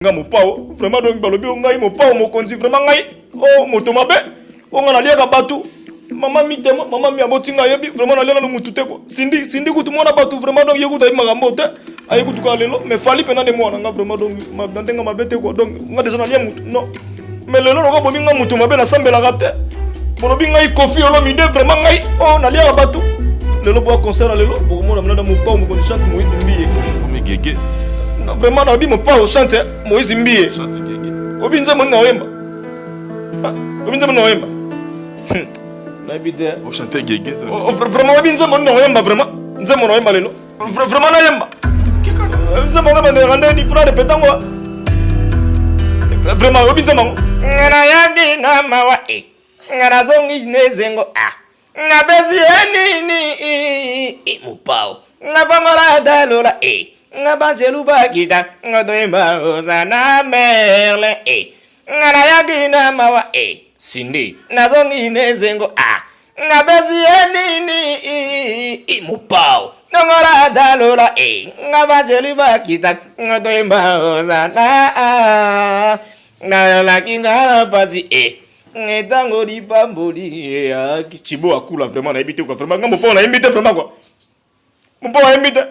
nga mopao vraiment donc balobi ngai mopao mokonzi vraiment ngai oh moto mabe o nga naliaka batu mama mitema mama mi aboti nga yebi vraiment naliaka no mutu te ko sindi kutu mona batu vraiment donc yekuta makambo te ayi kutu ka lelo mais fali pena de mona nga vraiment donc ndenga mabete ko donc nga déjà nalia mutu non mais lelo no ko bobi nga mutu mabe na sambela gate bolobi ngai kofi olo mide vraiment ngai oh naliaka batu lelo bo concert lelo bo mona mna mopao mokonzi chante Moïse Mbiye Gege. Vraiment na bimo pa au chante Moïse Mbiye. Obinza mon noemba. Obinza mon noemba. Na bide. Au chanter Gege. Vraiment obinza mon noemba vraiment. Nza mon noemba lelo. Vraiment na yemba. Nza mon noemba ne rande ni frère petango. Vraiment obinza mon. Ngana yagi na mawa e. Ngana zongi nezengo ah. Na bezi ni mupao. Na vangora dalora e. Nga banjelu bagida nga doimba ozana merle nga yagi na mawa sindi nazongi nezengo nga bezi ni mupao ngora dalora nga banjelu bagida nga doimba ozana nga lakinga bazi ngetango di pamboli kichibo akula vraiment na ebite quoi vraiment nga mopo na ebite vraiment quoi mopo na ebite.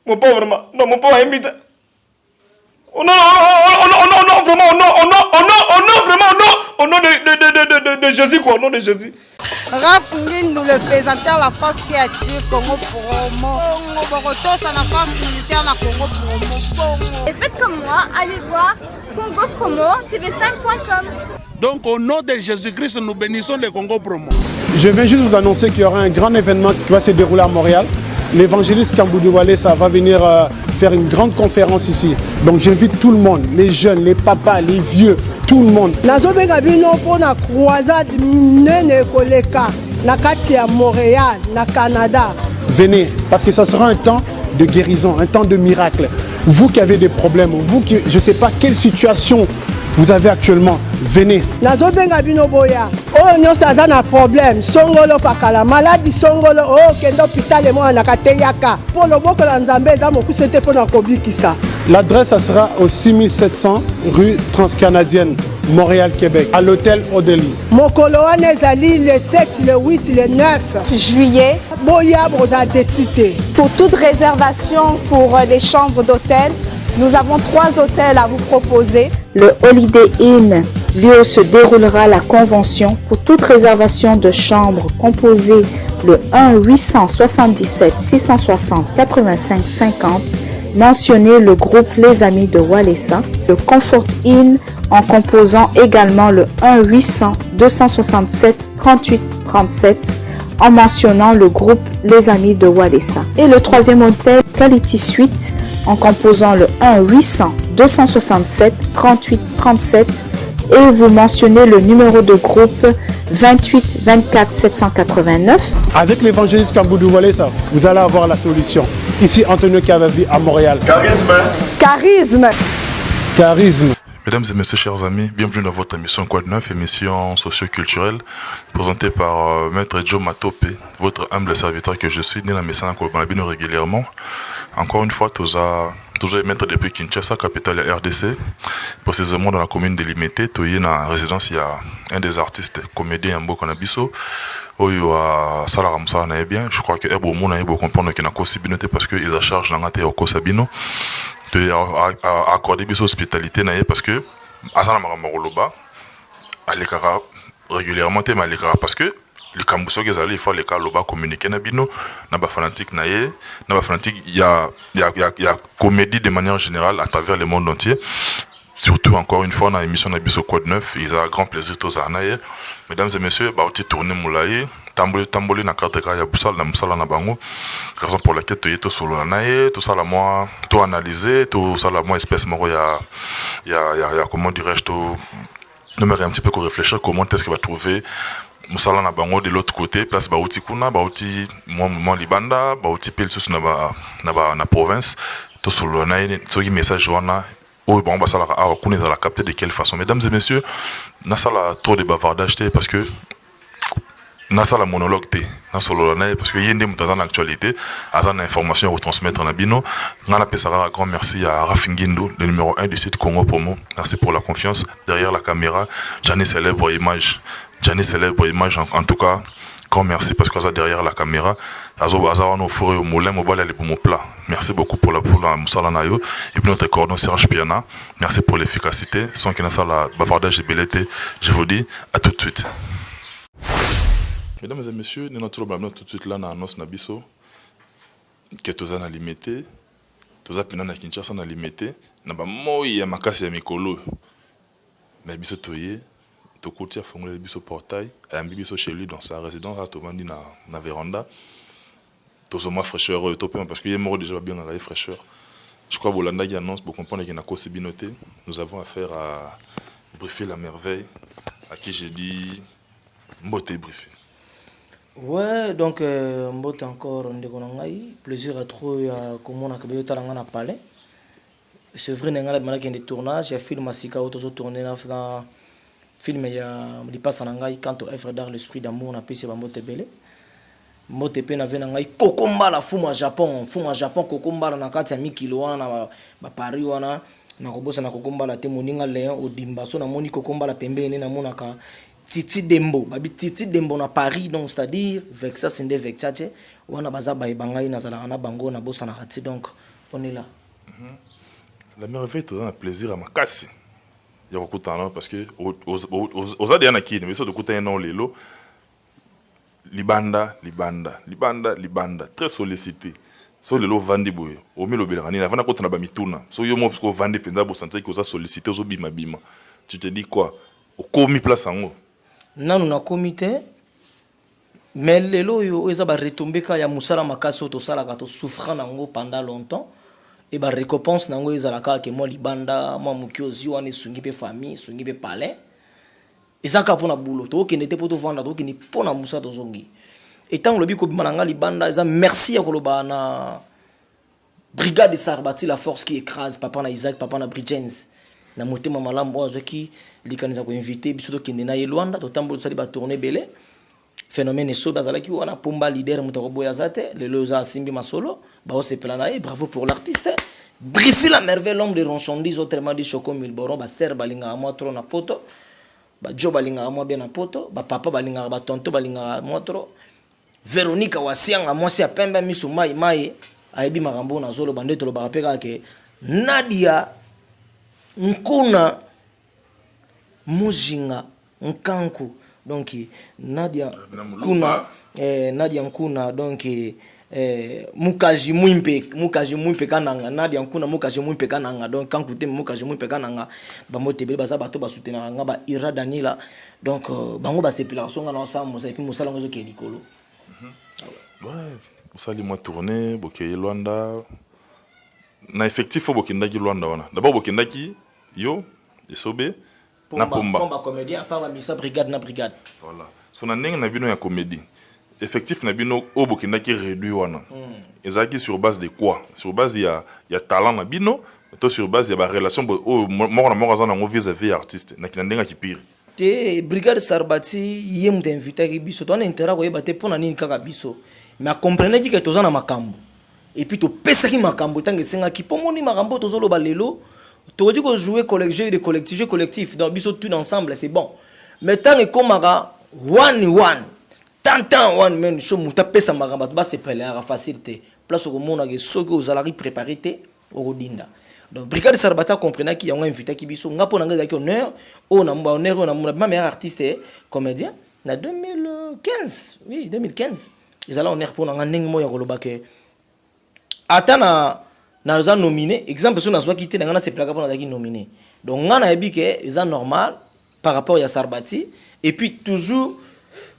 Mon pauvre, non, mon pauvre invité. Oh non, vraiment, au nom de Jésus, quoi, au nom de Jésus. Rapungin nous le présentateur la force créative Congo Promo. Ça la force militaire la Congo Promo. Et faites comme moi, allez voir Congo Promo, tv5.com. Donc au nom de Jésus-Christ, nous bénissons le Congo Promo. Je viens juste vous annoncer qu'il y aura un grand événement qui va se dérouler à Montréal. L'évangéliste Kamboudu Walesa va venir faire une grande conférence ici. Donc j'invite tout le monde, les jeunes, les papas, les vieux, tout le monde. Nazobenga bino pour la croisade nene koleka na kati ya Montréal, na Canada. Venez, parce que ça sera un temps de guérison, un temps de miracle. Vous qui avez des problèmes, vous qui, je ne sais pas quelle situation vous avez actuellement, venez. Nazobenga bino boya. Oh non, ça a un problème. Songolo pakala maladie songolo oh kendo hôpital mo na kateyaka. Pour le boko la nzambe za moku c'était pour na kobikisa. L'adresse ça sera au 6700 rue Transcanadienne, Montréal, Québec, à l'hôtel Odeli. Mokolo wana ezali le 7, le 8, le 9 juillet. Boya broza décidé. Pour toute réservation pour les chambres d'hôtel, nous avons 3 hôtels à vous proposer. Le Holiday Inn, lieu où se déroulera la convention. Pour toute réservation de chambre, composez le 1-877-660-85-50. Mentionnez le groupe Les Amis de Walesa. Le Comfort Inn en composant également le 1-800-267-38-37 en mentionnant le groupe Les Amis de Walesa. Et le 3e hôtel, Quality Suite, en composant le 1-800-267-38-37 et vous mentionnez le numéro de groupe 28 24 789. Avec l'évangéliste Kamboudu Walesa, vous allez avoir la solution. Ici, Antonio Cavavi à Montréal. Charisme. Charisme. Mesdames et messieurs, chers amis, bienvenue dans votre émission Quoi de Neuf, émission socio-culturelle présentée par Maître Joe Matope, votre humble serviteur que je suis, né dans mes salles régulièrement. Encore une fois, toujours maître depuis Kinshasa, capitale de RDC, précisément dans la commune de Limité, toyé dans la résidence, il y a un des artistes comédiens Mboka Nabiso, oyo a Salara Moussa na bien, je crois que Ebo Mouna Ebo comprendre qu'il n'a qu'au Sibinote parce qu'il a charge dans la terre au Sabino. À accorder bis hospitalité parce que Asana Maramoroloba alekara régulièrement te malekara parce que les Kambuso gezali il faut les Kaloba communiquer na bino na ba fanatique na ba fanatique il y a comédie de manière générale à travers le monde entier. Surtout encore une fois dans l'émission Nabiso Code 9, ils ont un grand plaisir tous à naïe. Mesdames et messieurs, bah on tourner moulaye, tamboli na carte ya busal na musala na bango. Raison pour laquelle tu es tout solo na naïe, tout ça la moi, tout analyser, tout ça la moi espèce moro ya comment dirais-je tout, nous un petit peu qu'on réfléchir comment est-ce qu'il va trouver musala na bango de l'autre côté, place ba uti kuna, ba uti moi libanda, ba uti pel sous na province, tout solo na naïe, ce qui message wana. Oh, bon, bah, ça la capter de quelle façon. Mesdames et messieurs, n'a ça trop de bavardage parce que nasa la monologue té na solo na parce que yende mutaza na actualité aza na information à retransmettre na bino ngana pesara grand merci à Rafingindo le numéro 1 du site Congo Promo. Merci pour la confiance derrière la caméra. Jani célèbre image en tout cas. Grand merci parce que ça derrière la caméra. Merci beaucoup pour la Moussalanayo. Et puis notre cordon Serge Piana. Merci pour l'efficacité. Sans qu'il y ait la bavardage et belleté. Je vous dis à tout de suite. Mesdames et messieurs, nous sommes tout de suite là dans l'annonce Nabiso. Que tous en limité. Tous en pinana Kinshasa en limité. N'a pas moi ya makasi ya mikolo. Mais biso toye. To côté a fongolé biso portail et un biso chez lui dans sa résidence à Tovandi na véranda. Tous au moins fraîcheur topé parce qu'il est mort déjà bien en fraîcheur. Je crois que Bolanda qui annonce pour comprendre qu'il y a une binoté. Nous avons affaire à briefer la merveille à qui j'ai dit Mbote briefer. Ouais, donc Mbote encore on dégonangai plaisir à trop comment on a créé talanga na palais. C'est vrai n'engala malaki des tournages, il y a film masika auto tourner na film ya lipasse en angai quant au œuvre d'art l'esprit d'amour na pisi ba Mbote belé Mbote pe na vena ngai kokomba la fuma Japon kokomba na kati ya mikilo wana ba Paris wana na kobosa na kokomba la te moninga Léon Odimba so na moni kokomba la pembeni na monaka Titi Dembo babi Titi Dembo na Paris donc c'est-à-dire Vexa Sinde Vexache wana baza ba bangai na zala na bango na bosa na kati donc on est là. La merveille tout un plaisir à makasi. Il y a beaucoup de temps parce que aux adiana qui mais ça de côté non lelo libanda très sollicité so lelo vandi boy au milieu belani na vana kotana ba mituna so yo mo parce que vandi penza bo sentir que ça sollicité zo bima tu te dis quoi au komi place ango nanu na comité mais lelo yo eza ba retomber ka ya musala makasi to sala ka to souffrant nango pendant longtemps. Et bah récompense nango ezalaka ke mo libanda mo mukiozi wana sungi pe famille sungi pe palais ezaka pona boulot to ke nete poto vanda to ke ni pona musa to zongi et tant lobi ko bimanga libanda eza merci ya koloba na brigade Sarbati la force qui écrase papa na Isaac papa na Bridgens na motema malambo azoki likaniza ko inviter biso to kende na Yelwanda to tambo sali ba tourner belé phénomène so bazalaki wana pomba leader mutako boya zate le loza simbi masolo ba se plana et bravo pour l'artiste briefer la merveille l'homme de Ronchondis autrement dit Choco Milboron ba ser balinga a moi trop na poto ba jo balinga a moi bien na poto ba papa balinga ba tonto balinga a moi trop Véronique Wasianga moi si a pembe misu mai aibi makambo na zolo bandeto lo ba peka ke Nadia Nkuna Mujinga Nkanku donc Nadia Nkuna Nadia Nkuna donc mukaji mwimpe kananga Nadia Nkuna mukaji mwimpe kananga donc quand écoutez mukaji mwimpe kananga ba motebe baza bato ba soutenir nga ba Ira Danila donc bango ba séparation nga na sa mo et puis mosala ngozo ke likolo ouais mosali moi tourner bokeye Luanda na effectif bokendaki Luanda wana d'abord bokendaki yo esobe na pomba comédien à part la misa brigade na brigade voilà so na ndenge na bino ya comédie effectif na bino obokendaki réduit wana ezaki sur base de quoi sur base ya talent na bino to sur base ya ba relation moko na moko azana ngo vis-à-vis artiste na kinandenga kipiri te brigade Sarbati yem d'inviter ki biso to na intérêt ko yebate pona nini kaka biso mais comprendre ki tozana makambo et puis to pesa ki makambo tangi senga ki pomoni makambo tozolo balelo to dit ko jouer collectif de collectif donc biso tout ensemble c'est bon mais tant que komaka one tant one man show muta pesa makambo ba se pele à facilité place au monde que soki ozalaki préparé te orodinda donc brigade Sarbata comprenait qu'il y a un invité qui biso nga pona nga ki honneur on a honneur on a ma meilleur artiste comédien na 2015 oui 2015 ils allaient honneur pour nga ndenge mo ya koloba ke atana na za nominé exemple so na soit quitté na se plaka pour na ki nominé donc nga na yebi ke c'est normal par rapport à Sarbati et puis toujours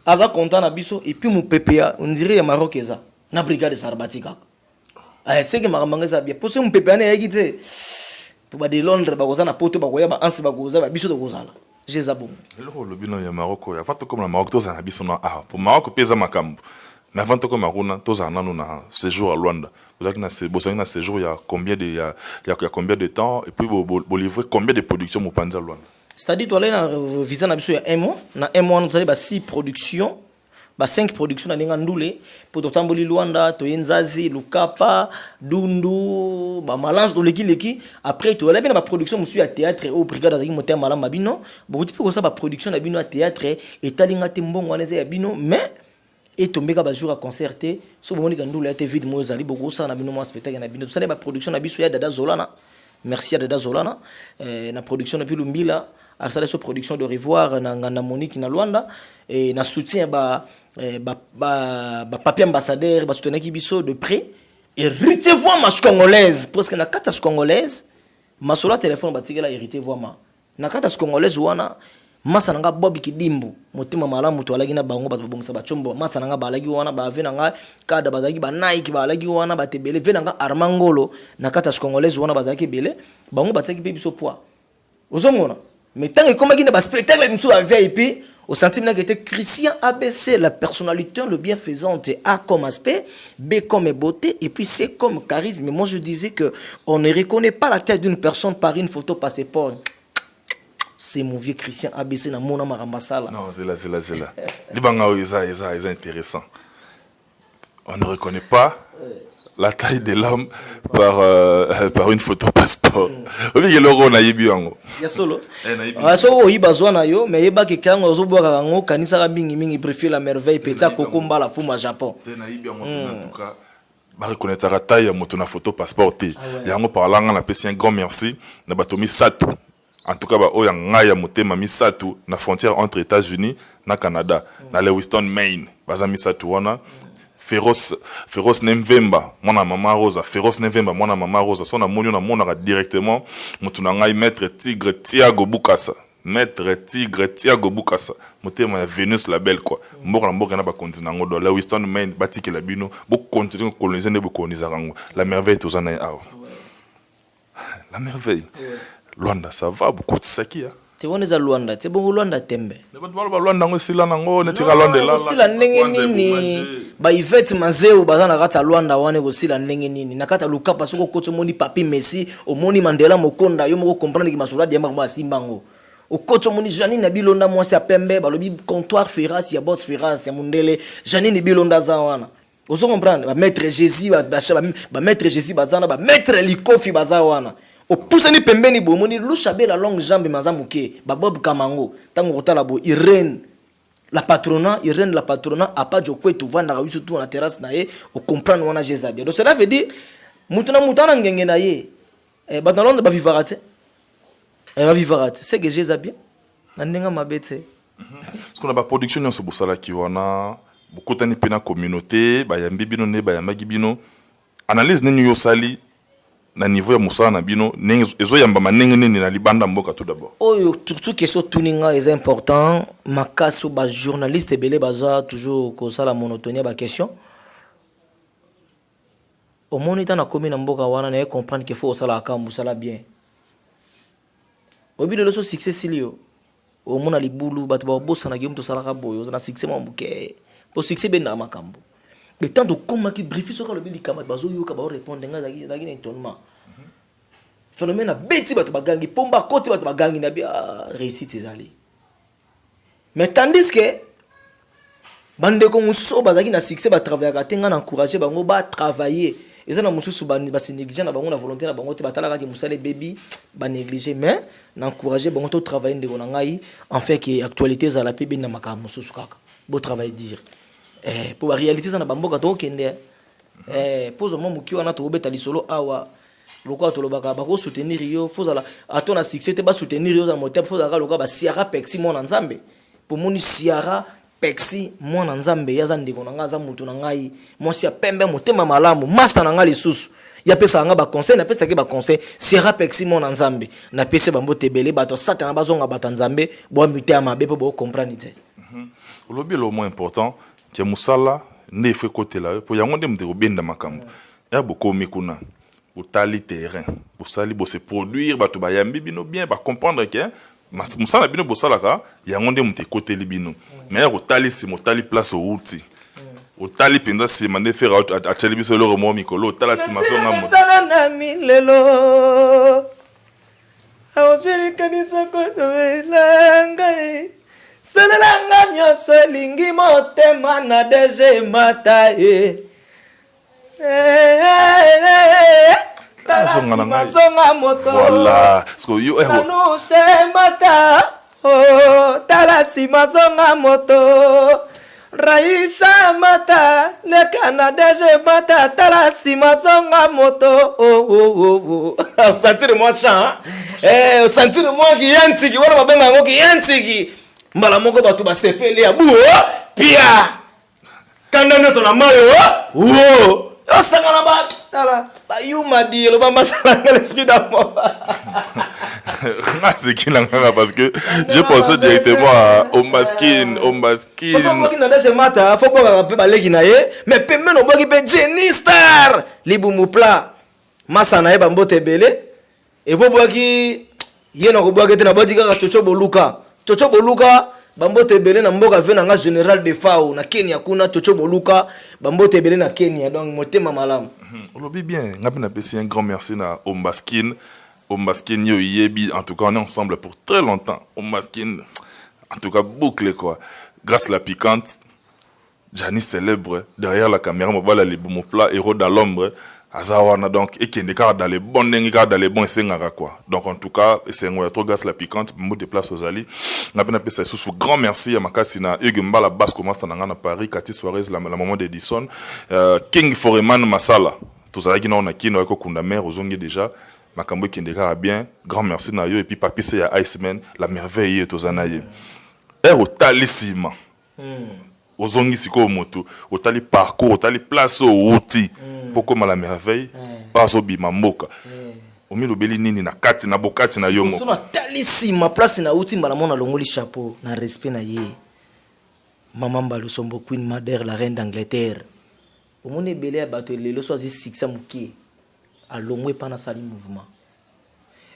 aza content na biso et puis mon PPA on dirait ya Maroc eza na brigade Sarbati kaka c'est que makamanga za bien parce que mon PPA na yekite pour ba de Londres ba koza na poto ba koya ba ansi ba koza ba biso to kozala jeza bon le bino ya Maroc ya fato comme na Maroc to za na biso na pour Maroc pesa makambo na vante comme Maruna to za nanu na séjour à Luanda vous avez na séjour il y a combien de temps et puis vous livrez combien de productions mo panza Luanda c'est-à-dire toi là visa na biso ya un mois nous allons ba 6 productions ba 5 production na ninga ndule pour totamboli Luanda to Yenzazi Lukapa Dundu ba malange leki après to la bien ba production musu ya théâtre au brigade azaki moteur malama bino beaucoup tipo ça ba production na bino ya théâtre et talinga te mbongo waneze ya bino mais et tombeka ba jour à concerter so bomoni kandula ya te vide mozali beaucoup ça na bino mo spectacle na bino ça ba production na biso ya Dada Zolana merci à Dada Zolana na production na Pilumbila à ça la production de revoir na Monique na Luanda et na soutien papier ambassadeur ba soutenir biso de près et hérité voix ma congolaise parce que na kata congolaise ma sola téléphone batikela hérité voix ma na kata congolaise wana masa nanga bobi kidimbu motima malamu to alagi na bango ba bongisa ba chombo masa nanga balagi wana ba vena nga kada bazaki ba Nike balagi wana ba tebele vena nga armangolo na kata congolaise wana bazaki bele bango bataki pe biso poids ozomona mais tant que comme qui ba spectacle biso ba VIP au sentiment que était Christian ABC la personnalité le bienfaisante A comme aspect, B comme beauté et puis C comme charisme. Mais moi je disais que on ne reconnaît pas la tête d'une personne par une photo passeport. C'est mon vieux Christian ABC na mona marambasala. Non, c'est là. Libanga c'est intéressant. On ne reconnaît pas la taille de l'homme par une photo passeport. Obi geloko na yibi yango. Ya solo. So oyiba zwana yo mais yeba ke kango ozoboka kango kanisa ka mingi préfère la merveille peta kokomba la fuma Japon. Na yibi yango en tout cas. Ba reconnaître la taille moto na photo passeport te. Yango parlant na pesi un grand merci na batomi Sato. En tout cas ba oya ngaya motema misatu na frontière entre États-Unis na Canada na Lewiston Maine baza misatu wana Féroce Nemvemba mwana mama Rosa Féroce Nemvemba mwana mama Rosa sona monyo na mona directement mutuna ngai maître Tigre Thiago Bukasa motema ya Venus la belle quoi mboka na ba continent ngodo Lewiston Maine batiki la bino bo continuer coloniser ne bo coloniser rango la merveille tozana awa la merveille Luanda ça va beaucoup de saki hein. Tu vois les Luanda, c'est bon Luanda tembe. Ne pas Luanda ngo sila nango ne tika Luanda la. Sila ndenge nini? Ba Yvette Mazeo bazana kata Luanda wane go sila ndenge nini? Nakata Lukapa soko koto moni Papi Messi, o moni Mandela Mokonda yo moko comprendre ki masura dia mba simbango. O koto moni Janine Bilonda mwasi ya pembe balobi comptoir Ferras ya boss Ferras ya Mundele, Janine Bilonda za wana. Ozo comprendre ba maître Jésus ba maître Jésus bazana ba maître Likofi baza wana. O poussani pembeni bomoni lushabe la longue jambe mazamuke ba Bob Kamango tango kotala bo Irène la patronat a pas de quoi tout vendre na tout na terrasse na ye o comprendre wana Jésus. Donc cela veut dire mutuna ngenge na ye ba dans l'onde ba vivarate c'est que Jésus bien na ndenga mabete parce qu'on a ba production nyonso bosala ki wana bokotani pena communauté ba yambi bino ne ba yamagi bino analyse nini yo sali na niveau ya musala na bino ezo yamba manenge nini na libanda mboka tout d'abord oyo surtout question tuninga est important makaso ba journaliste belé baza toujours ko sala monotonie ba question au monita na komi na mboka wana na comprendre qu'il faut sala akambu sala bien obi le so succès silio au mona libulu bato ba bossa na gemu to sala ka boyo na succès mo mbuke pour succès ben na makambu. Le temps de comment qui briefé sur le billet camarade bazo yo ka ba répondre nga zaki étonnement phénomène a beti bato bagangi pomba côté bato bagangi na bien réussite ezali mais tandis que bande ko mususu bazaki na succès ba travailler ka tenga na encourager bango ba travailler ezana mususu ba négliger na bango na volonté na bango te batala ka musale baby ba négliger mais na encourager bango to travailler ndeko na ngai en fait que actualité za la pb na maka mususu kaka beau travail dire pour la réalité ça na bamboka to kende pose mo muki wana to beta lisolo awa lokwa to lobaka ba ko soutenir yo fozala atona succès te ba soutenir yo za moteur fozala lokwa ba Ciara Pexi mona nzambe pour moni Ciara Pexi mona nzambe ya za ndeko na nga za mutu na ngai mosi ya pembe motema malamu master na nga lisusu ya pesa nga ba conseil na pesa ke ba conseil Ciara Pexi mona nzambe na pesa bambo tebele bato satana bazonga bato nzambe bo muté amabe po bo comprendre te olobi le moins important que musala ne fait côté là pour yango ndem de robenda makambo ya boko mikuna utali terrain pour sali bo se produire bato ba yambi bino bien ba comprendre que musala bino bosala ka yango ndem te côté libino mais ya utali si motali place au outil utali penza si mande faire à télévision le remo mikolo utala si masonga mo sana na milelo awjeli kanisa ko to elanga Senelanga nyonso lingi motema na deje mata Mazonga moto. Voilà. Parce que yo mata. Oh, talasi mazonga moto. Raisha mata. Le Canada je mata. Talasi mazonga moto. Oh. Sentire-moi chant. Sentire-moi qui yansiki. Wala mabenga ngo ki yansiki. Mbala moko batu ba sepele ya bu. Pia. Kanda neso na mayo. Oh. Osangana ba tala ba yuma di lo ba masala l'esprit d'amour. C'est qui là parce que je pensais directement au maskin. Faut que na deje mata, faut pas ba legi na ye, mais pembe no boki pe Jenny Star, libu mupla. Masa na ye ba mbote belé. Et faut boki ye na ko boki te na bodi ka chocho boluka. Chocho boluka bambote belé na mboka ve na nga général de Fao na Kenya kuna chocho boluka bambote belé na Kenya donc motema malamu. Olobi bien, ngapena pesi un grand merci na Ombaskin yo yebi, en tout cas on est ensemble pour très longtemps. Ombaskin en tout cas boucle quoi. Grâce à la piquante, Jani célèbre derrière la caméra, on voit les bons plats héros dans l'ombre. Azawana donc et qui est dans les bons dans les bons sengara quoi. Donc en tout cas c'est un trop grâce la piquante me déplace aux ali. Na pena pesa sous grand merci à makasi na Hugues Mbala basse commence na Paris Cathy Suarez la maman d'Edison King Foreman Masala tous avec na kino ko kunda mère ozongi déjà makambo qui ndeka bien grand merci na yo et puis papi c'est ya Iceman la merveille tozanaye. Ero talissima. Ozongi siko moto otali parcours otali place au outil poko mala merveille pas obima mboka omilo beli nini na kati na bokati na yomo so na talissima place na outil mbala mona longoli chapeau na respect na ye Maman Mbalou Sombo Queen Mother la reine d'Angleterre omone belé ya bato lelo so azi succès mukie a longwe pana sali mouvement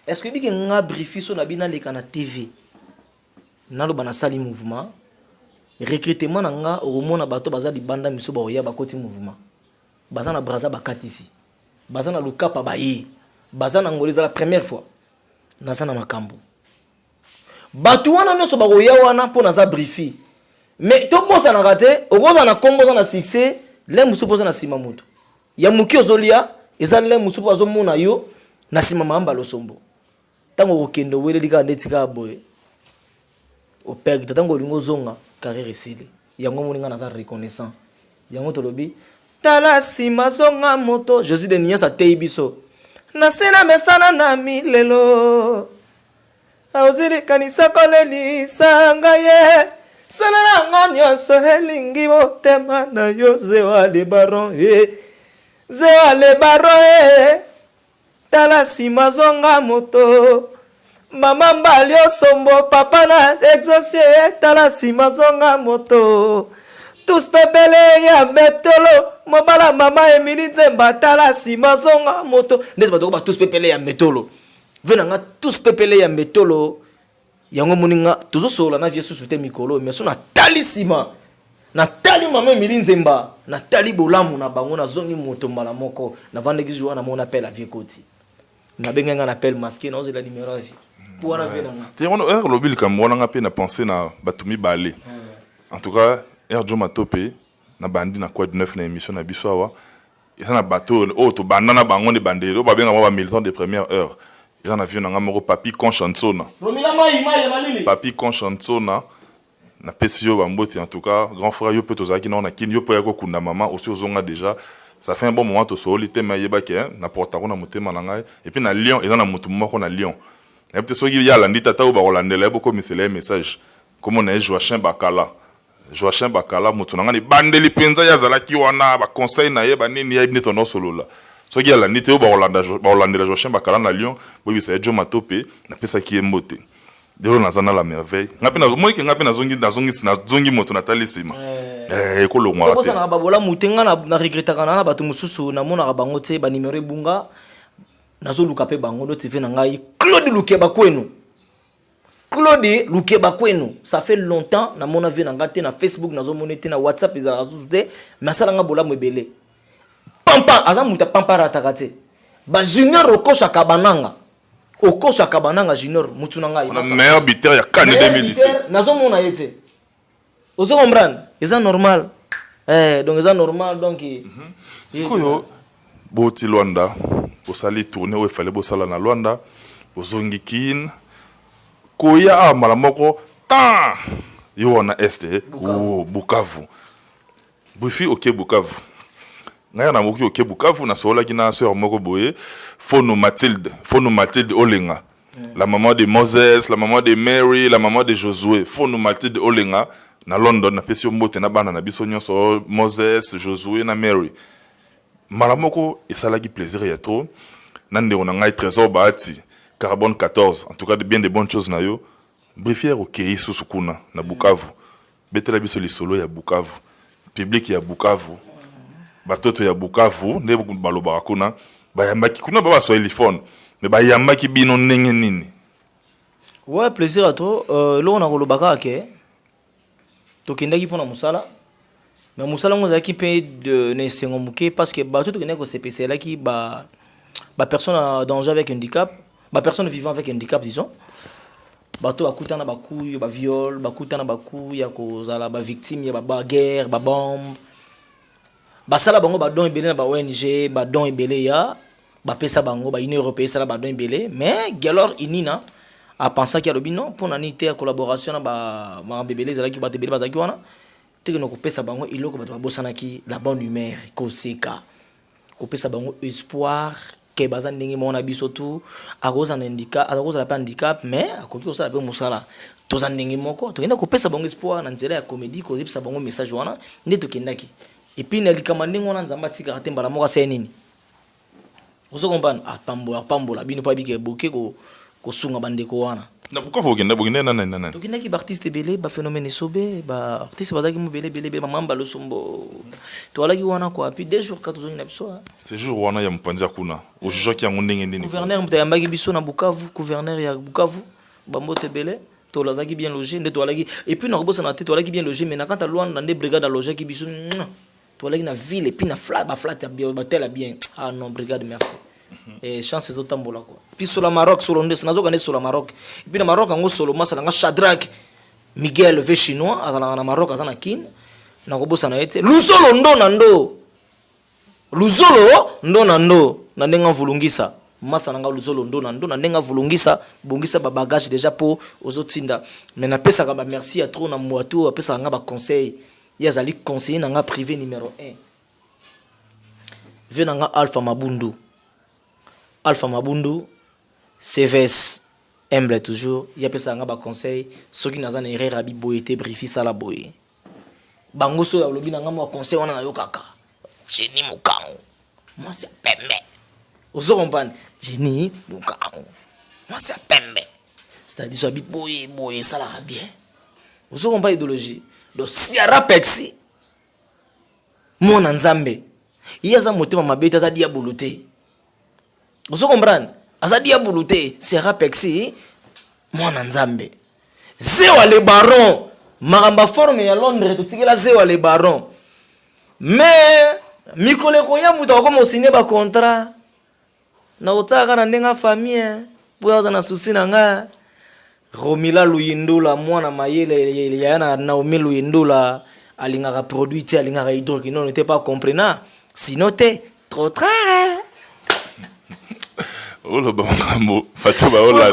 est-ce que biki nga briefi so na bina leka na TV nalo bana sali mouvement recrutement nanga omona bato baza di banda miso ba oya bakoti mouvement baza na braza bakatisi baza na lukapa baye baza na ngoliza la première fois naza na makambo bato wana nyoso ba oya wana po naza briefi mais to bosa na raté okoza na kombo za na succès le muso poza na sima moto ya muki ozolia eza le muso poza mona yo na sima mamba losombo tango okendo wele lika ndetika boye au père tatango lingo zonga carrière esile yango moninga naza reconnaissant yango tolobi tala sima zonga moto Jésus de Niasa teibiso na sena mesana na milelo auzili kanisa koleli sanga ye sana nga nyonso elingi motema na yo zewa le baron tala sima zonga moto Mama Mbali Sombo papa na exaucé tala sima zonga moto tous pepele ya metolo mobala mama Emily Nzemba tala sima zonga moto ndese bato ba tous pepele ya metolo venanga tous pepele ya metolo yango muninga tuzo sola na vie susute mikolo mais so na tali sima na tali mama Emily Nzemba na tali bolamu na bango na zongi moto mbala moko na vandeki joa na mona appel à vie koti na benga na appel masqué na oze la numéro à vie. Le lobby Cameroun a peine à penser na Batumi Balé. En tout cas, Erjo Matope na bandi na quoi de neuf na émission na Biswawa. Et ça na bateau oh to banana bangon de bandé. O ba bien avoir militant de première heure. Et on a vu na ngamoro Papi Conchansona. Papi Conchansona na pesio bambote en tout cas grand frère yo peut tozaki na kin yo peut yako kunda maman aussi ozonga déjà. Ça fait un bon moment to solité mayeba ke na portaro na motema na ngai et puis na Lyon et na mutu moko na Lyon. Et puis ceux qui y a lundi tata ou barolandela beaucoup mais c'est les messages comme on est Joachim Bakala mutu na ngani bandeli penza ya zalaki wana ba conseil na ye ba nini ya ibni tono solo la ceux qui y a lundi te barolandela Joachim Bakala na Lyon oui c'est Joe Matope na pesa ki emote delo na zana la merveille ngapena moi ki ngapena zongi moto na talisima ko lo ngwa te ko na babola mutenga na regretaka na batu mususu na mona bango te ba numéro bunga nazo luka pe bango do TV na ngai Claude Lukeba Kwenu ça fait longtemps na mona vie na ngate na Facebook nazo monete na WhatsApp ezala azuzde masala nga bola mwebele pampa aza muta pampa ratakate ba junior rokosha kabananga Okosha Kabananga Junior Mutunanga. On a meilleur buteur il y a CAN 2017. Nazo mona yete. Ozo comprendre? C'est normal. Donc c'est normal donc. Sikoyo boti Luanda, bosali tourner où il fallait bosala na Luanda, bozongi kin. Koya malamoko tan. Yo wana este Bukavu. Bufi OK Bukavu. Ngaya na moki OK Bukavu na sola kina sœur moko boye Fono Mathilde Olenga. La maman de Moses, la maman de Mary, la maman de Josué, Fono Mathilde Olenga na London na pesi mbote na bana na biso nyonso Moses, Josué na Mary. Malamoko esalaki plaisir ya trop. Nande on a ngai trésor baati carbone 14 en tout cas bien de bonnes choses na yo. Briefière OK Susukuna na Bukavu. Betela biso lisolo ya Bukavu. Public ya Bukavu. Batoto ya Bukavu nde balobaka kuna bayambaki kuna baba Swahili phone mais bayambaki bino ndenge nini. Ouais, plaisir à toi. Là on a kolobaka ke tokendaki pona musala mais musala ngozaki pe de nesengo muke parce que bato tokendaki ko CPC là qui ba personne en danger avec handicap, ba personne vivant avec handicap disons. Bato bakutana bakuy ba viol, bakutana bakuy ya kozala ba victime ya ba guerre, ba bombe. Basala bango ba don ebele na ba ONG, ba don ebele ya ba pesa bango ba Union européenne sala ba don ebele mais galor inina a pensé qu'il y a le non pour nanité collaboration na ba bebele zala ki ba tebele bazaki wana teke no ko pesa bango iloko ba bosana ki la bonne humeur ko seka ko pesa bango espoir ke bazan ndenge mona biso tout a cause un handicap a cause la handicap mais a koki osala pe musala tozan ndenge moko to kenda ko pesa bango espoir na nzela ya comédie ko pesa bango message wana nde to kendaki. Et puis nalikama ndenge wana nzamba tika te mbala moko sa nini ozo comprendre pambola bino pa bike boke ko sunga bandeko wana Na pourquoi vous genda bogenda nana to kenda ki ba artiste belé ba phénomène sobe ba artiste bazaki mo belé mamba lo sombo to alaki wana quoi puis 2 jours 4 jours na biso ce jour wana ya mpanza kuna o juge ki yango ndenge ndeni gouverneur mutayambaki biso na Bukavu gouverneur ya Bukavu bambote belé to lazaki bien logé nde to alaki et puis na kobosa na te to alaki bien logé mais na quand à loin dans des brigades à loger ki biso toi là na ville et puis na flat bien batel bien ah non brigade merci et chance de tambola quoi puis sur la Maroc sur l'onde nazo gagner sur la Maroc et puis na Maroc ngo solo masala nga Shadrach Miguel ve chinois azala na Maroc azana kin na kobosa na ete luzolo ndo na ndo na ndenga vulungisa masa nga luzolo ndo na ndenga vulungisa bongisa ba bagage déjà pour aux autres tinda mais na pesa ka ba merci à trop na moato pesa nga ba conseil yazali conseiller nanga privé numéro 1 venanga Alpha Mabundu CVS humble toujours ya pesa nga ba conseil soki naza na erreur abi boyete briefi sala boye bango so ya lobi nanga mo conseil wana yo kaka Jenny Mukango moi c'est pembe ozo comprendre Jenny Mukango moi c'est pembe c'est-à-dire so abi boye sala bien ozo comprendre idéologie do siara pexi mona nzambe yaza motema mabete aza diabolo te ozo comprendre aza diabolo te siara pexi mona nzambe zewa le baron maramba forme ya Londres totikela zewa le baron mais mikoleko ya muta ko mo signer ba contrat na otaka na ndenga famille po yaza na souci na nga Romila Luyindula mwana mayele yana Naomi Luyindula alingaka produit te alingaka hydroquinone n'était pas comprenant sinon t'es trop très oh le bamamo Fatouba oh la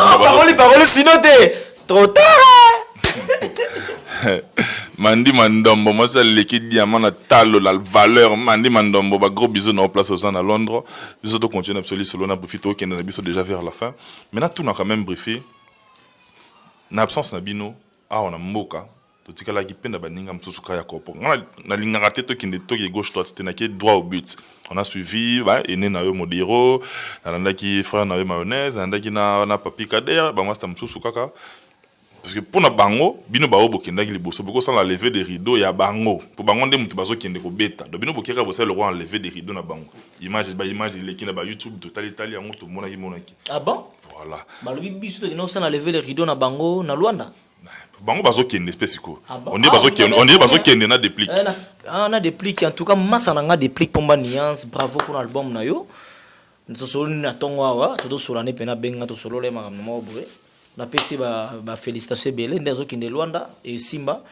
parole sinon t'es trop tard Mandi Mandombo moi c'est l'équipe diamant na talo la valeur Mandi Mandombo ba gros bisous na place au à Londres bisous to continuer absolument solo na profiter au Canada bisous déjà vers la fin maintenant tout na quand même briefé na absence na bino on a mboka to tikala ki penda baninga msusuka ya kopo na lingaka te to kinde to ki gauche droite c'était na ki droit au but on a suivi ene na yo modiro na landaki frère na yo mayonnaise na ndaki na papi kader ba moi c'était msusuka ka parce que pour na bango bino ba obokenda ki liboso boko sans la lever des rideaux ya bango pour bango nde mutu bazo kende ko beta do bino bokera bo le roi enlever des rideaux na bango image il ki na ba YouTube total Italie en tout mona ki ah bon voilà ba lobi biso to kino sana lever les rideaux na bango na Luanda bango bazo kende espèce ko on dit bazo kende na déplique na déplique en tout cas massa na nga déplique pomba nuance bravo pour l'album na yo tosolo na tongo awa tozosola ne pena benga tosolo le makambo mo boye na pesi ba félicitations belé ndezo kinde Luanda et Simba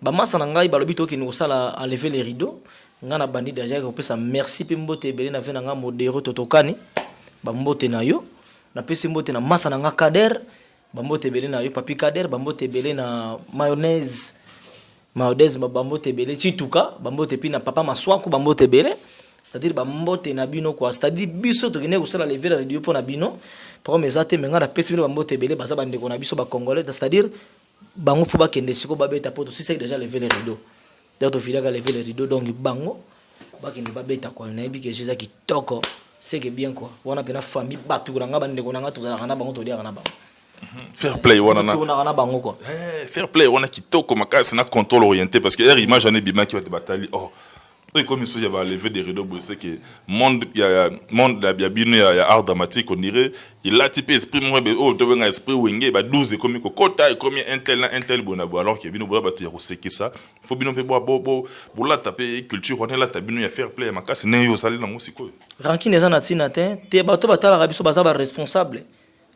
ba masa na ngai balobi to kinde kosala enlever les rideaux ngana bandi déjà ko pesa merci pe mbote belé na ve na nga modéro totokani ba mbote na yo na pesi mbote na masa na nga Kader ba mbote belé na yo papi Kader ba mbote belé na mayonnaise ba mbote belé chituka ba mbote pina papa maswako ba mbote belé c'est-à-dire bambote na bino quoi, c'est-à-dire biso to kene ko sala lever la radio pour na bino pour mes até menga na pesi bino bambote belé baza bande ko na biso ba congolais, c'est-à-dire bango fo ba kende siko ba beta poto si c'est déjà lever les rideaux d'ailleurs to filaka lever les rideaux donc bango ba kende ba beta quoi na bi que Jésus qui toko c'est que bien quoi wana pena famille batu nga bande ko nga to za kana bango to dia kana bango fair play wana na kana bango quoi fair play wana qui toko makasi na contrôle orienté parce que image ane bima qui va te batailler et comme il y a levé des rideaux, c'est que monde il y a art dramatique on dirait il a typé esprit moi oh tu veux un esprit wingé bah 12 comme quota comme un tel bon alors que bino bola batu ya koseki ça faut bino pe bo la taper culture on est là tabino ya fair play makasi ne yo sali na musiko rankine za na tina te bato batala rabiso baza ba responsable.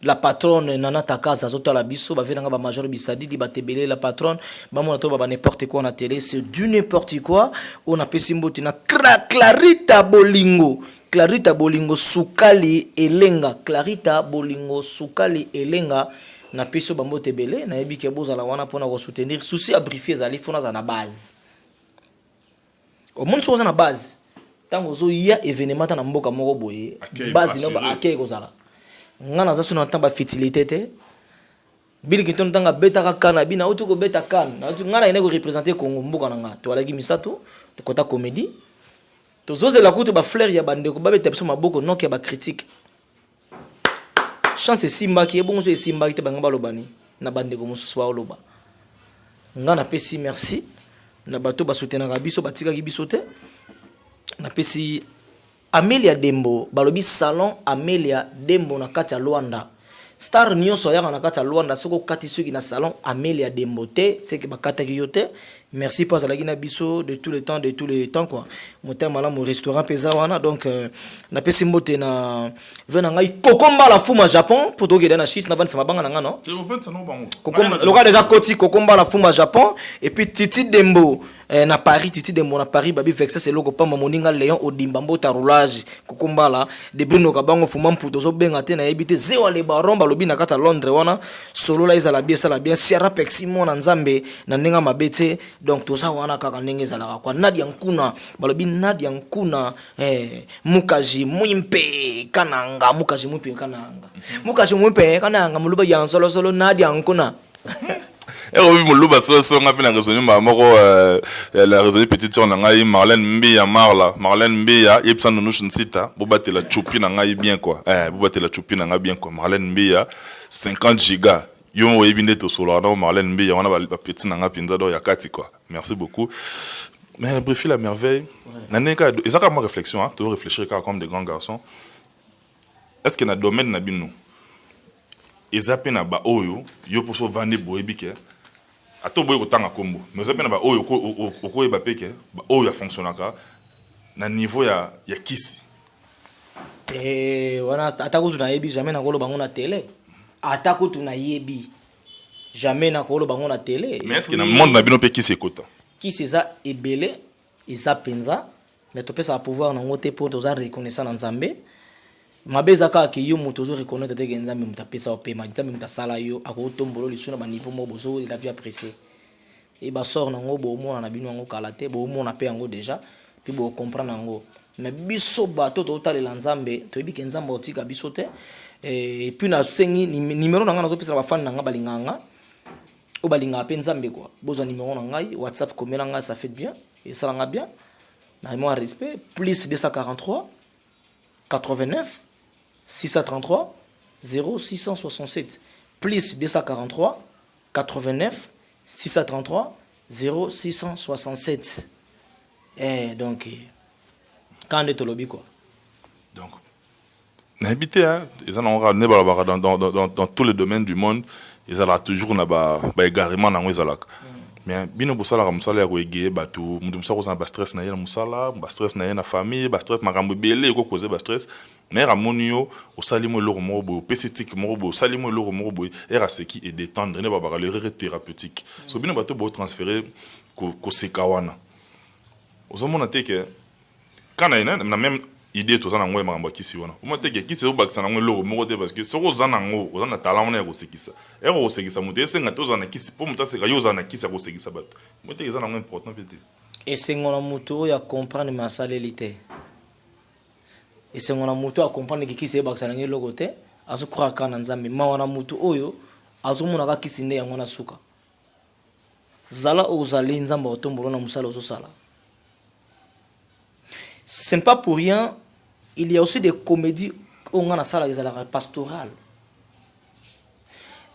La patronne nana takaza zota la biso ba venanga ba major bisadi di batebele la patronne ba mona to ba n'importe quoi na télé c'est du n'importe quoi on a pesimboti na Clarita Bolingo sukali elenga Clarita Bolingo sukali elenga na peso ba mbotebele na yebi ke bozala wana pona ko soutenir souci à briefer zali fona za na base au monde so za na base tango zo ya événement na mboka moko boye base no ba akei ko zala ngana za suna tamba fertilité te biliki ton tanga beta ka kana bina utu ko beta kan na utu ngana ine ko représenter Congo mboka nanga to alaki misato te kota comédie to zoze la kutu ba fleur ya bande ko ba beta biso maboko no ke ba critique chance Simba ki ebongo so Simba ki te banga balobani na bande ko mususu wa oloba ngana pesi merci na bato ba soutenir biso batika ki biso te na pesi Amelia Dembo, balobi salon Amelia Dembo na kati ya Luanda. Star nyonso ya na kati ya Luanda soko kati soki na salon Amelia Dembo te, c'est que bakata ki yote. Merci pour la gina biso de tous les temps quoi. Motem mala mo restaurant peza wana donc na pesi mbote na vena ngai kokomba la fuma Japon pour to geda na shit na vansa mabanga na no. Kokomba loka déjà koti kokomba la fuma Japon et puis Titi Dembo na Paris babi vexa c'est logo pa moninga Léon Odimba mbota roulage kokombala de Bruno Kabango fuma mputo zo benga te na yebite zewa le baron balobi na kata Londres wana solo la izala bien Sierra Pexi mona nzambe na ninga mabete donc tout ça wana kaka ndenge zala kwa Nadia Nkuna balobi Nadia Nkuna mukaji mwimpe kananga mukaji mwimpe kananga muluba ya solo Nadia Nkuna et oui muluba so nga pina raisonner mako la raisonner petite sœur na ngai Marlène Mbiya yepsa no sita bobate la chupi na ngai bien quoi bobate la chupi na ngai bien quoi Marlène Mbiya 50 giga yo yebinde to solo na Marlène Mbiya wana ba petit na ngai pinza do ya kati quoi merci beaucoup mais bref la merveille naneka ezaka ma réflexion hein tu réfléchir comme des grands garçons est-ce que na domaine na bino ezape na ba oyo yo poso vande boyebike ato boye ko tanga kombo mais ezape na ba oyo ko yeba peke ba oyo fonctionnaka na niveau ya kisi wana atako tu na yebi jamais na kolo bango na télé atako tu na yebi jamais na kolo bango na télé mais est-ce que na monde na bino pe kisi ekota kisi za ebele eza penza mais to pesa pouvoir na ngote pour to za reconnaissant na Nzambe mabeza ka ke yo moto zo reconnaître te ke Nzambe mutapesa opema Nzambe mutasala yo akotombolo lisuna ba niveau mo bozo la vie apprécier et ba sort na ngo bo mona na bino ngo kalate bo mona pe ngo déjà puis bo comprendre ngo mais biso bato to talela Nzambe to yebi ke Nzambe otika biso te et puis na sengi numéro na nga nazo pesa ba fan na nga balinganga o balinga pe Nzambe quoi bozo numéro na ngai WhatsApp komela nga ça fait bien et ça nga bien na moi respect plus 243 89 633 0667 plus 243 89 633 0667 donc quand est lobby quoi donc n'habité hein ils en ont dans tous les domaines du monde ils ont toujours na ba égarement na ngwezalaka mais bino bosala musala ya koegeye bato mutu musala kozana ba stress na ye na musala ba stress na ye na famille ba stress makambo ebele eko causer ba stress mais ramoni yo osali mo eloko moko boye opesi tike moko boye osali mo eloko moko boye eraseki et détendre ne babaka le rere thérapeutique so bino bato bo transférer koseka wana ozomona te ke kana ina na même idée to zana ngwe makambo kisi wana o mate ke kisi obakisa na ngwe eloko moko te parce que soko zana ngo ozana talent wana ya kosekisa ero kosekisa mutu esenga to zana kisi po mutu aseka yo zana kisi ya kosekisa bato mote ezana ngwe important pete esengona mutu ya comprendre masaleli te esengona mutu ya comprendre ke kisi ebakisa na ngwe eloko te azokura kana nzambe mawana mutu oyo azomona ka kisi nde yango na suka zala ozali nzamba otombolo na musala ozosala. Ce n'est pas pour rien, il y a aussi des comédies on a sala la pastorale.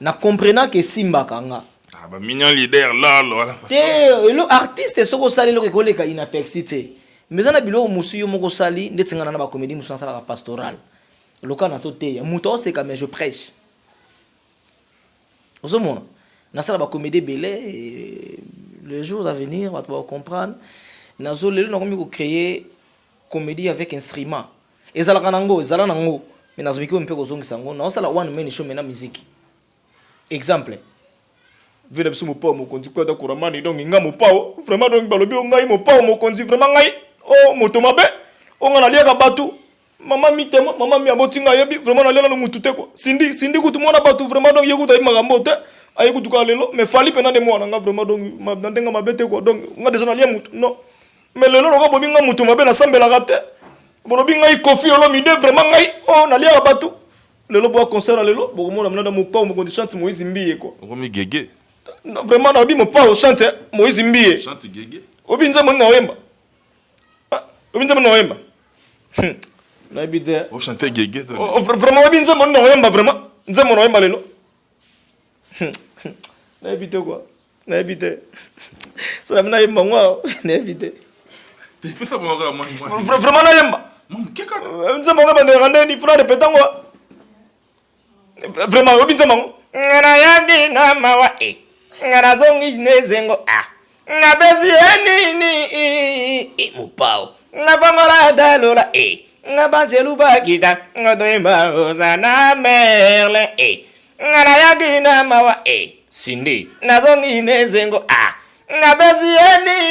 Na comprenant que Simba kanga. Ah bah mignon leader là là. Le artiste soko sali lo ko leka inapexité. Mais on a bilo musu yo moko sali ndetsingana na ba comédie musu sala la pastorale. Loka na sote ya muto c'est comme je prêche. Ozomona. Na sala ba comédie belé les jours à venir on va comprendre. Nazo lelo na komi ko créer comédie avec instrument. Ezala kanango, ezala nango. Mais nazo biko mpe ko zongisa ngo. Na osala one man show mena musique. Exemple. Vile biso mo pa mo konzi kwa da kuramani donc nga mo pa vraiment donc balobi ngai mo pa mo konzi vraiment ngai o moto mabe. O ngana liaka batu. Mama mitema, mama mi abotinga yebi vraiment na lela no mutu te ko. Sindi kutu mona batu vraiment donc yekuta imagambo te. Ayi kutu ka lelo mais fali pena de mona nga vraiment donc ndenga mabete ko donc nga déjà na lia mutu. Non. Mais le lolo ko binga mutu mabe na sambela gate bolobi ngai kofi olo mide vraiment ngai o na lia batu le lobo concert lelo boko mona mna da mo pa mo ko chante Moïse Mbiye ko Omi gege vraiment na bi mo pa o chante Moïse Mbiye chante gege obi nze mo na wemba obi nze mo na wemba na bide o chante gege vraiment obi nze mo na wemba vraiment nze mo na wemba lelo na bide quoi na bide ça na yemba ngwa na bide pesa bonga moi vraiment na yemba nze mo ngaba ndanga ni frère petango vraiment obi nze mango ngana yadi na mawa ngana zongi nezengo na bezi ni mupao na vangora dalora na banjelu bakita ngodoimba ozana merle ngana yadi na mawa sindi na zongi nezengo na bezi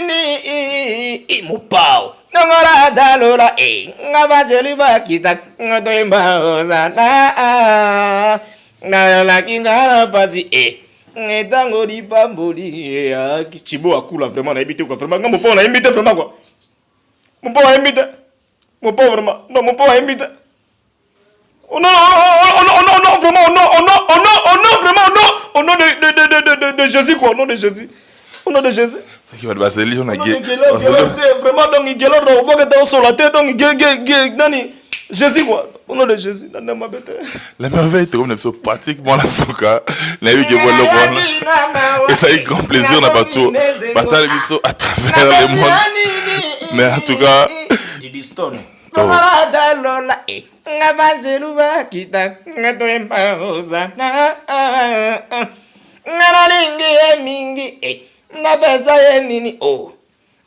ni mupao ngora dalora na banjelu bakita ngodoimba ozana na la kinga pasi ngetango di pamboli chibo akula vraiment na ebité quoi vraiment ngam po na invité vraiment quoi mon po invité mon po vraiment non mon po invité oh non vraiment au nom de Jésus quoi au nom de Jésus au nom de Jésus qui va passer on a vraiment donc il gelo do faut que tu sur la tête donc nani Jésus quoi au nom de Jésus na ma bête la merveille est comme une pratiquement la soka na eu que voilà et ça est grand plaisir na bateau bataille biso à travers le monde mais en tout cas Didiston ngala lola ngabazelu bakita ngatoemba ozana ngaralingi mingi nabeza yenini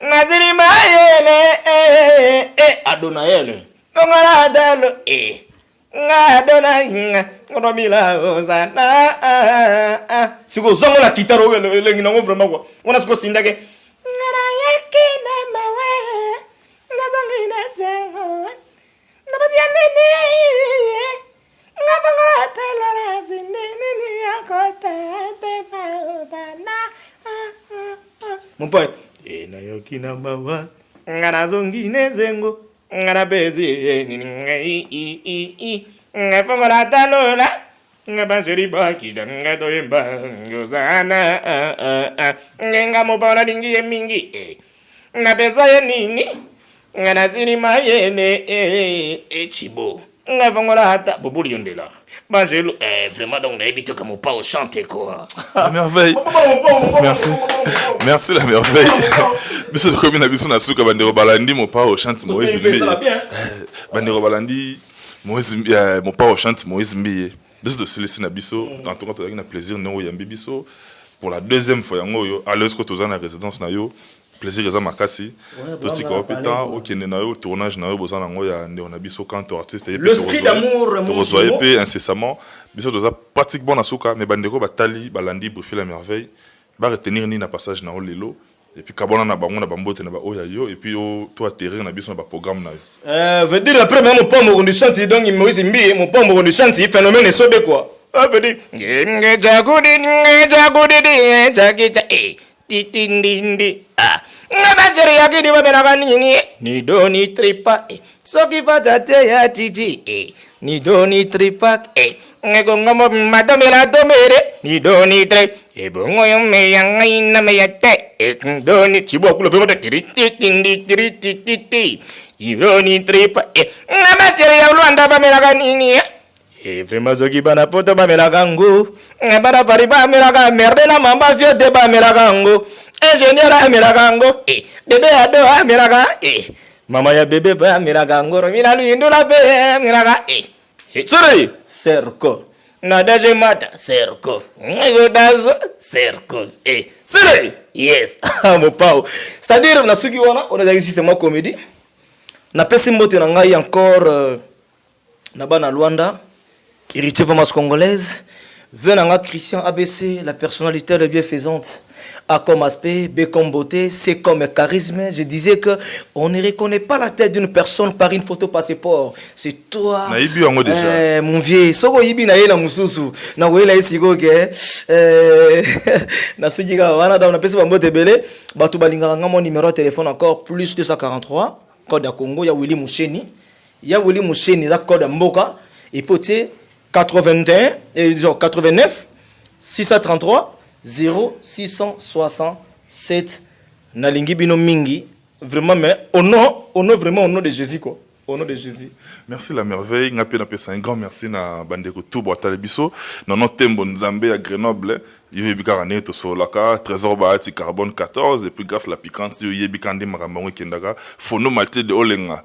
nazili mayele Adonayele ngala dalo ngadona ngomila ozana siko zongo la kitaro lengi nango vraiment quoi on a siko sindake ngara yakina mawe ngazangi nazengo nabatia nini ngabanga tela zinini yakota tefana mon boy na yakina mawe ngara zongi nazengo ngara bezi ngafongora talola ngabaseri bakida ngadoyemba ngozana ngenga mobona dingi mingi ngapesa yenini nganazini mayene chibo ngafongora hata bobuli yondela Bangelo vraiment donc on a évité comme pas au chanter quoi. La merveille. Merci la merveille. Biso comme na biso na suka bandero balandi mo pas au chante Moïse Mbiye. Bandero balandi Moïse mo pas au chante Moïse Mbiye. Biso de célester na biso tant qu'on a plaisir no yambi biso pour la deuxième fois yango yo à l'est que tu na résidence na yo plaisir eza makasi to tika opétant au kende na yo tournage na yo bozana ngo ya nde on a biso quand artiste et l'esprit d'amour reçoit pe incessamment biso toza pratiquement na suka mais bandeko batali balandi briefé la merveille ba retenir ni na passage na lelo et puis kabona na bango na bambote na ba oya yo et puis toi atterrir na biso na ba programme na yo veut dire après même mon pombo on chante donc il Moïse mbi mon pombo on chante il phénomène est sobe quoi veut dire titindindi ngabajeri yakidi babelaka nini ni doni tripa soki patate ya titi ni doni tripa ngegongamo madomela domere ni doni tre ebongo yo meyanga ina meyate doni chibo kulo vemo titindi titi idoni tripa ngabajeri ya Luanda bamelaka nini vraiment soki bana poto bamelaka ngo bana pari bamelaka merde na mamba fiote bamelaka ngo ingénieur amelaka ngo bébé ado amelaka mama ya bébé bamelaka ngo romina luindula pe amelaka sori cerco na daje mata cerco ngo dazo cerco sori yes mon pao c'est-à-dire na suki wana on a existé moi comédie na pesi mbote na ngai encore na bana Luanda héritier vraiment congolaise, venant Christian ABC, la personnalité de bienfaisante, A comme aspect, B comme beauté, C comme charisme. Je disais que on ne reconnaît pas la tête d'une personne par une photo passeport. C'est toi. Naïbi en déjà. Mon vieux, soko yibi na yela mususu. Na wela isigo ke. Na sujiga wana da na pesa ba mbote belé, batu balinga nga mon numéro de téléphone encore plus 243 code à Congo ya Willy Moucheni. Ya Willy Moucheni la code mboka et poté 81 et 89 633 0667 Nalingi bino mingi vraiment mais au nom vraiment au nom de Jésus quoi, au nom de Jésus. Merci la merveille, ngape na pesa un grand merci na bandeko tout boitale biso non non tembo nzambe à Grenoble yo yebika ne to so laka trésor baati carbone 14 et puis grâce la piquance yo yebika ndi makambo kendaka fono malte de Olenga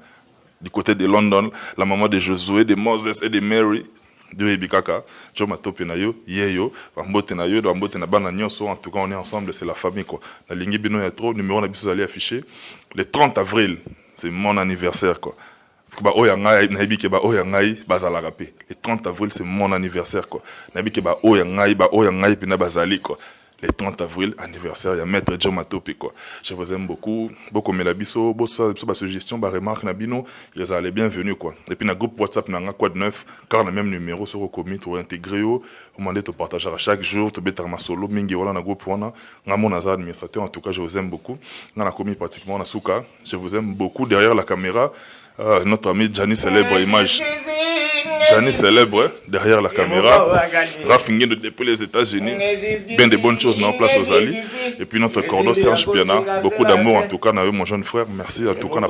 du côté de London, la maman de Josué, de Moses et de Mary, de Ebikaka, Jo Matope na yo, yeyo, Bambote na yo, Bambote na bana nyonso, en tout cas on est ensemble, c'est la famille quoi. La ligne bino ya trop, numéro na biso allé afficher. Le 30 avril, c'est mon anniversaire quoi. Parce que ba oya ngai na ebike ba oya ngai bazala rapé. Le 30 avril c'est mon anniversaire quoi. Na ebike ba oya ngai pina bazali quoi. Le 30 avril, anniversaire, il y a Maître Joe Matope quoi. Je vous aime beaucoup. Beaucoup melabiso, bossa, ba suggestion, ba remarque nabino, ils allez bienvenue quoi. Et puis na groupe WhatsApp nanga quoi de neuf, car le même numéro sur le commis pour intégrer au demander de partager à chaque jour, te mettre ma solo mingi wala na groupe wana, nga mon administrateur en tout cas, je vous aime beaucoup. Nga na commis pratiquement na souka, je vous aime beaucoup derrière la caméra. Notre ami Gianni célèbre image. Gianni célèbre derrière la caméra. Rafingué depuis les États-Unis. Bien de bonnes choses en place aux alliés. Et puis notre cordon Serge Piana. Beaucoup d'amour en tout cas, mon jeune frère. Merci en tout cas,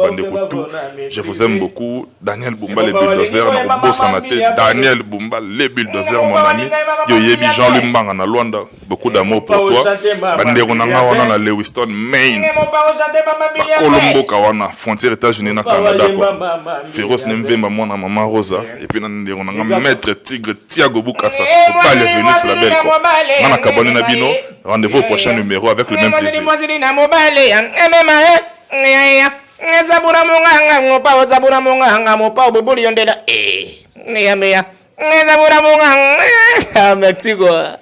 tout. Je vous aime beaucoup. Daniel Bumba, les bulldozers. Daniel Bumba, les bulldozers, mon ami. Yoyebi Jean Lumbang en Luanda. Beaucoup d'amour pour toi. Banderonanga wana na Lewiston, Maine. Colombo Kawana, frontière États-Unis na Canada. Féroce Nemvemba, mon maman Rosa. Et puis on a maître Tigre Thiago Boukassa. Faut pas les venir sur la belle quoi. On a Kabone Nabino. Rendez-vous au prochain numéro avec le même plaisir. Zabura munganga ngopa zabura munganga mopa bubuli yondela zabura munganga merci quoi.